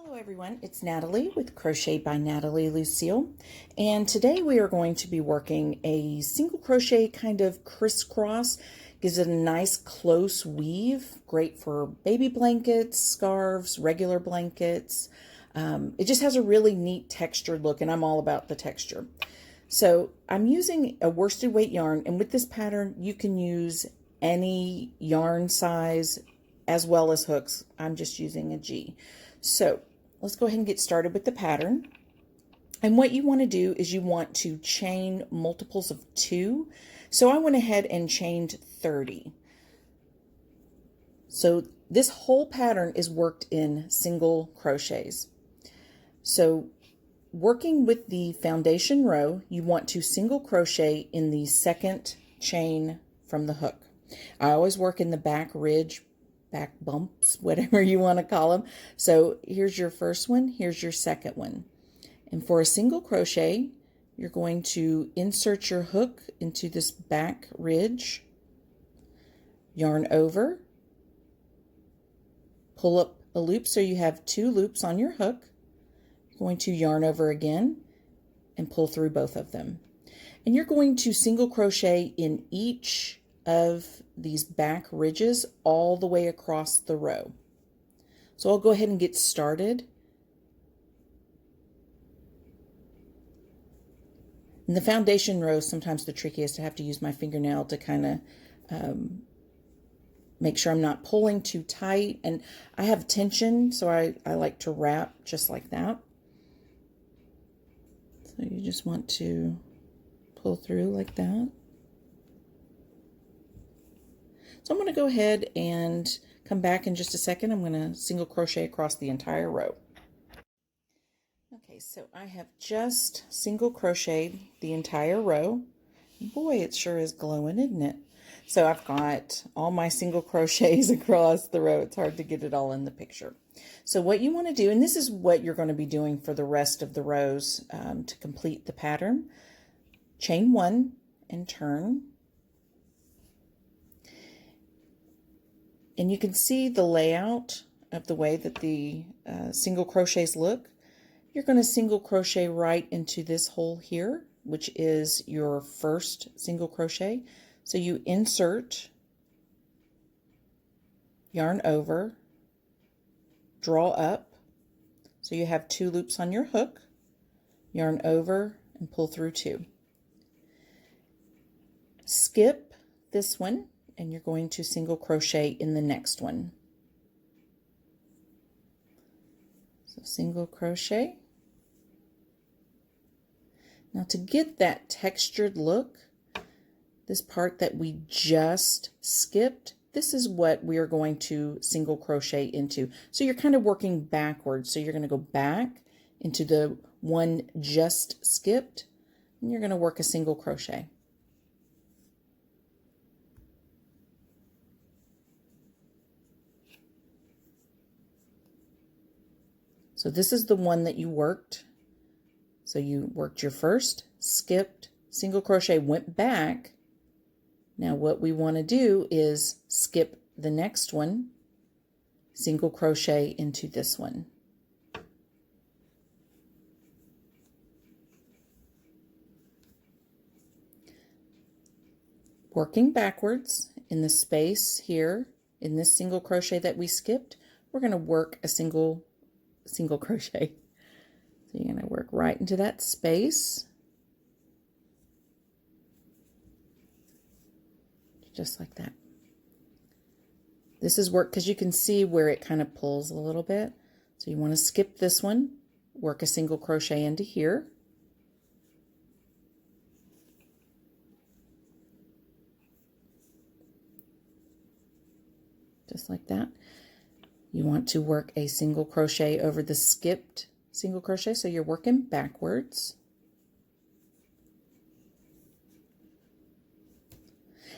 Hello everyone, it's Natalie with Crochet by NatalieLucille, and today we are going to be working a single crochet kind of crisscross. Gives it a nice close weave, great for baby blankets, scarves, regular blankets. It just has a really neat textured look, and I'm all about the texture. So I'm using a worsted weight yarn, and with this pattern you can use any yarn size as well as hooks. I'm just using a G. So let's go ahead and get started with the pattern. And what you want to do is you want to chain multiples of 2. So I went ahead and chained 30. So this whole pattern is worked in single crochets. So working with the foundation row, you want to single crochet in the second chain from the hook. I always work in the back ridge, back bumps, whatever you want to call them. So here's your first one, here's your second one. And for a single crochet, you're going to insert your hook into this back ridge, yarn over, pull up a loop so you have 2 loops on your hook. You're going to yarn over again and pull through both of them. And you're going to single crochet in each of these back ridges all the way across the row. So I'll go ahead and get started. In the foundation row, sometimes the trickiest. I have to use my fingernail to kind of make sure I'm not pulling too tight, and I have tension, so I like to wrap just like that. So you just want to pull through like that. So I'm going to go ahead and come back in just a second. I'm going to single crochet across the entire row. Okay, so I have just single crocheted the entire row. Boy, it sure is glowing, isn't it? So I've got all my single crochets across the row. It's hard to get it all in the picture. So what you want to do, and this is what you're going to be doing for the rest of the rows to complete the pattern, chain 1 and turn. And you can see the layout of the way that the single crochets look. You're going to single crochet right into this hole here, which is your first single crochet. So you insert, yarn over, draw up. So you have 2 loops on your hook, yarn over and pull through 2. Skip this one, and you're going to single crochet in the next one. So single crochet. Now to get that textured look, this part that we just skipped, this is what we are going to single crochet into. So you're kind of working backwards. So you're going to go back into the one just skipped, and you're going to work a single crochet. So this is the one that you worked. So you worked your first, skipped, single crochet, went back. Now what we want to do is skip the next one, single crochet into this one. Working backwards in the space here, in this single crochet that we skipped, we're going to work a single crochet. So you're going to work right into that space, just like that. This is work because you can see where it kind of pulls a little bit. So you want to skip this one, work a single crochet into here. Just like that. You want to work a single crochet over the skipped single crochet, so you're working backwards.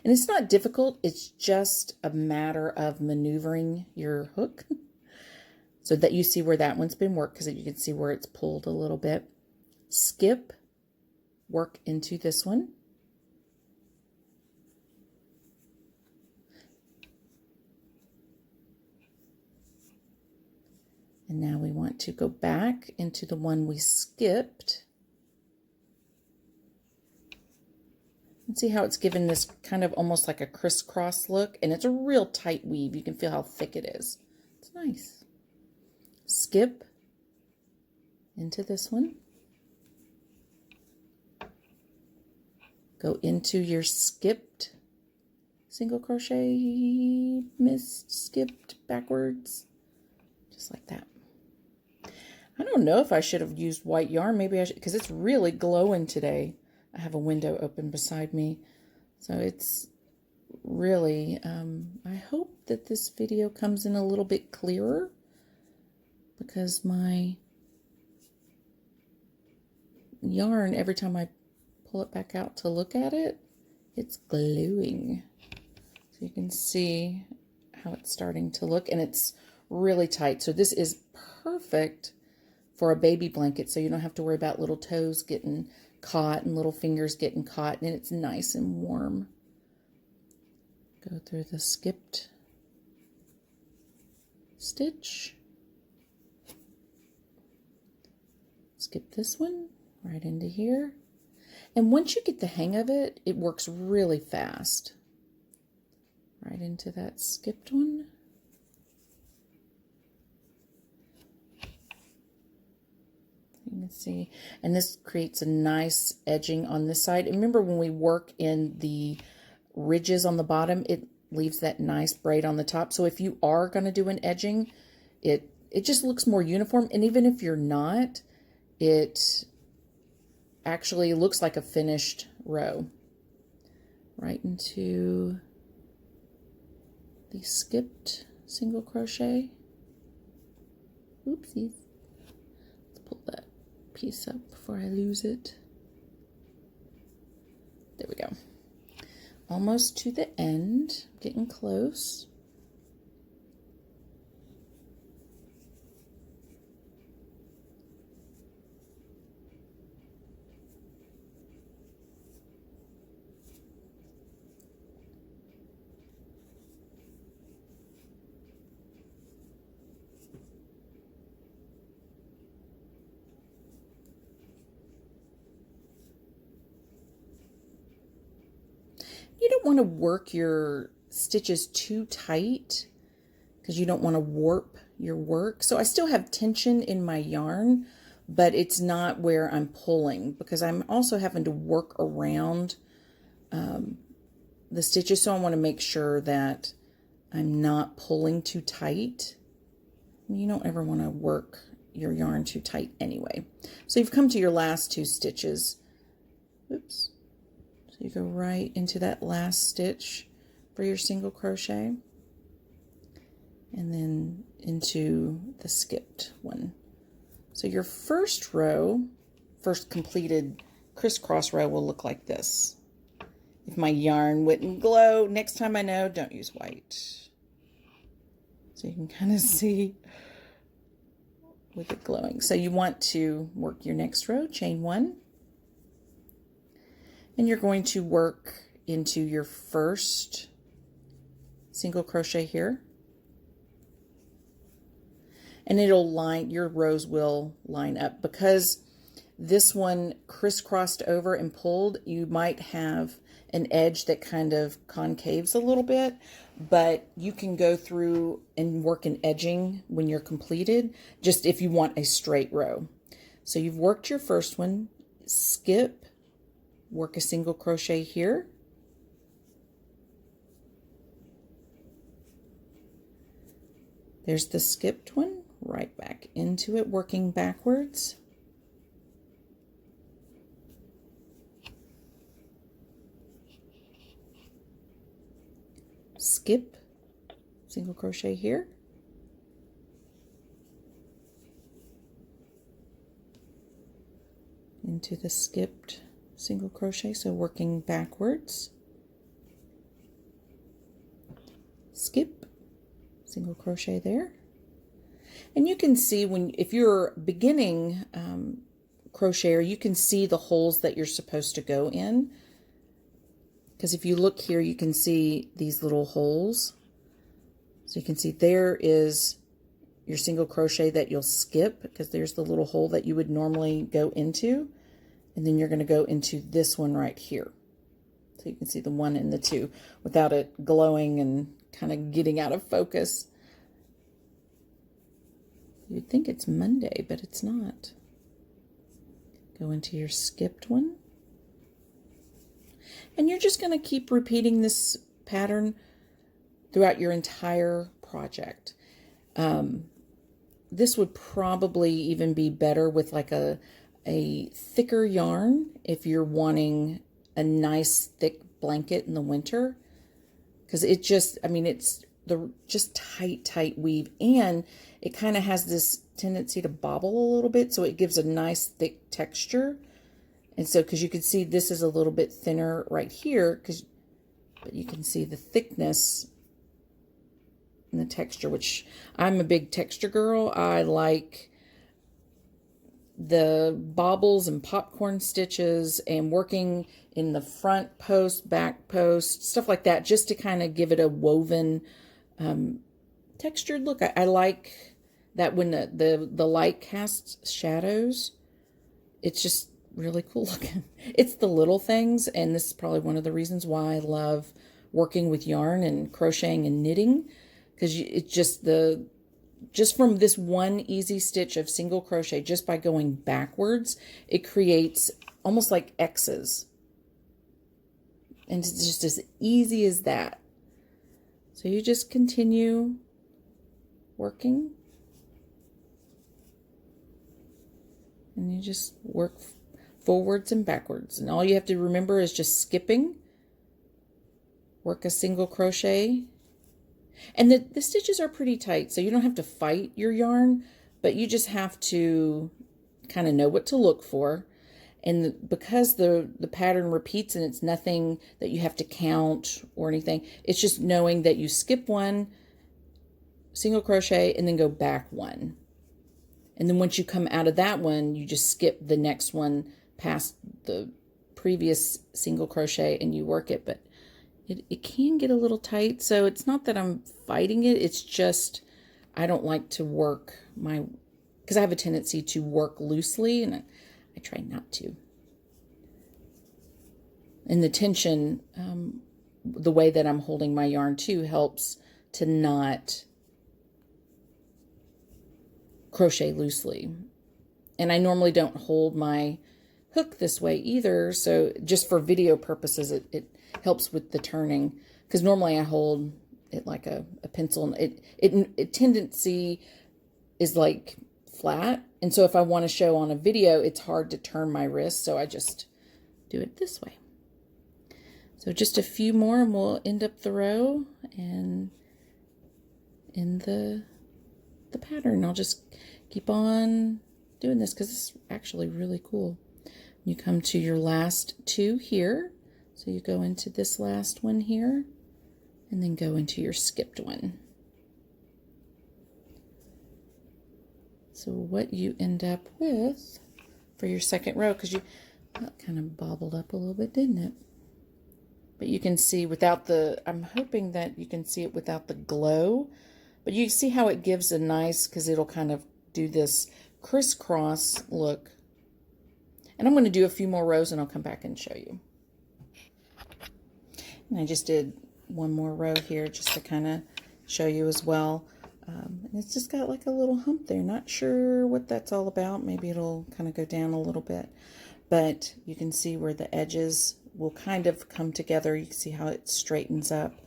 And it's not difficult, it's just a matter of maneuvering your hook so that you see where that one's been worked, because you can see where it's pulled a little bit. Skip, work into this one. And now we want to go back into the one we skipped. And see how it's given this kind of almost like a crisscross look, and it's a real tight weave. You can feel how thick it is. It's nice. Skip into this one. Go into your skipped single crochet, missed, skipped backwards, just like that. I don't know if I should have used white yarn. Maybe I should, because it's really glowing today. I have a window open beside me, so it's really, I hope that this video comes in a little bit clearer, because my yarn, every time I pull it back out to look at it, it's glowing. So you can see how it's starting to look, and it's really tight. So this is perfect for a baby blanket, so you don't have to worry about little toes getting caught and little fingers getting caught, and it's nice and warm. Go through the skipped stitch. Skip this one right into here. And once you get the hang of it, it works really fast. Right into that skipped one. You can see, and this creates a nice edging on this side. And remember, when we work in the ridges on the bottom, it leaves that nice braid on the top. So if you are going to do an edging, it just looks more uniform. And even if you're not, it actually looks like a finished row. Right into the skipped single crochet. Oopsies. Let's pull that piece up before I lose it. There we go. Almost to the end, getting close. You don't want to work your stitches too tight because you don't want to warp your work. So I still have tension in my yarn, but it's not where I'm pulling, because I'm also having to work around the stitches. So I want to make sure that I'm not pulling too tight. You don't ever want to work your yarn too tight anyway. So you've come to your last two stitches. Oops. You go right into that last stitch for your single crochet, and then into the skipped one. So your first row, first completed crisscross row, will look like this. If my yarn wouldn't glow, next time I know, don't use white. So you can kind of see with it glowing. So you want to work your next row, chain one. And you're going to work into your first single crochet here. And it'll line, your rows will line up. Because this one crisscrossed over and pulled, you might have an edge that kind of concaves a little bit, but you can go through and work an edging when you're completed, just if you want a straight row. So you've worked your first one, skip, work a single crochet here, there's the skipped one, right back into it, working backwards, skip, single crochet here, into the skipped single crochet, so working backwards, skip, single crochet there. And you can see, if you're beginning crocheter, you can see the holes that you're supposed to go in, because if you look here, you can see these little holes. So you can see there is your single crochet that you'll skip, because there's the little hole that you would normally go into, and then you're going to go into this one right here. So you can see the 1 and the 2 without it glowing and kind of getting out of focus. You'd think it's Monday, but it's not. Go into your skipped one. And you're just going to keep repeating this pattern throughout your entire project. This would probably even be better with like a thicker yarn if you're wanting a nice thick blanket in the winter, because it just, I mean, it's the just tight weave, and it kind of has this tendency to bobble a little bit, so it gives a nice thick texture. And so, because you can see this is a little bit thinner right here, but you can see the thickness and the texture, which I'm a big texture girl. I like the bobbles and popcorn stitches and working in the front post, back post, stuff like that, just to kind of give it a woven textured look. I like that when the light casts shadows, it's just really cool looking. It's the little things, and this is probably one of the reasons why I love working with yarn and crocheting and knitting, because it's just from this one easy stitch of single crochet, just by going backwards, it creates almost like X's. And it's just as easy as that. So you just continue working. And you just work forwards and backwards. And all you have to remember is just skipping. Work a single crochet. And the stitches are pretty tight, so you don't have to fight your yarn, but you just have to kind of know what to look for. And because the pattern repeats and it's nothing that you have to count or anything, it's just knowing that you skip one, single crochet, and then go back one. And then once you come out of that one, you just skip the next one past the previous single crochet and you work it. But it can get a little tight, so it's not that I'm fighting it. It's just I don't like to work because I have a tendency to work loosely, and I try not to. And the tension, the way that I'm holding my yarn too, helps to not crochet loosely. And I normally don't hold my hook this way either, so just for video purposes, it helps with the turning, because normally I hold it like a pencil, and it tendency is like flat, and so if I want to show on a video, it's hard to turn my wrist, so I just do it this way. So just a few more and we'll end up the row and in the pattern. I'll just keep on doing this because it's actually really cool. You come to your last 2 here. So you go into this last one here and then go into your skipped one. So what you end up with for your second row, because that kind of bobbled up a little bit, didn't it? But you can see without I'm hoping that you can see it without the glow, but you see how it gives a nice, because it'll kind of do this crisscross look. And I'm going to do a few more rows and I'll come back and show you. And I just did one more row here just to kind of show you as well. And it's just got like a little hump there. Not sure what that's all about. Maybe it'll kind of go down a little bit. But you can see where the edges will kind of come together. You can see how it straightens up.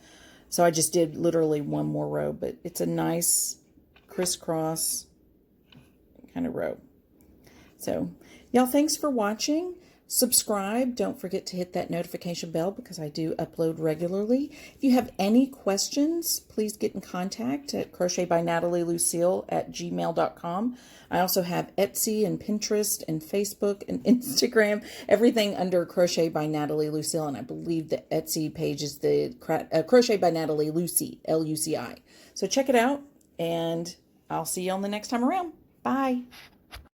So I just did literally one more row, but it's a nice crisscross kind of row. So y'all, thanks for watching. Subscribe. Don't forget to hit that notification bell because I do upload regularly. If you have any questions, please get in contact at crochetbyNatalieLucille@gmail.com. I also have Etsy and Pinterest and Facebook and Instagram, everything under Crochet by Natalie Lucille. And I believe the Etsy page is the Crochet by Natalie Lucy, Luci. So check it out, and I'll see you on the next time around. Bye.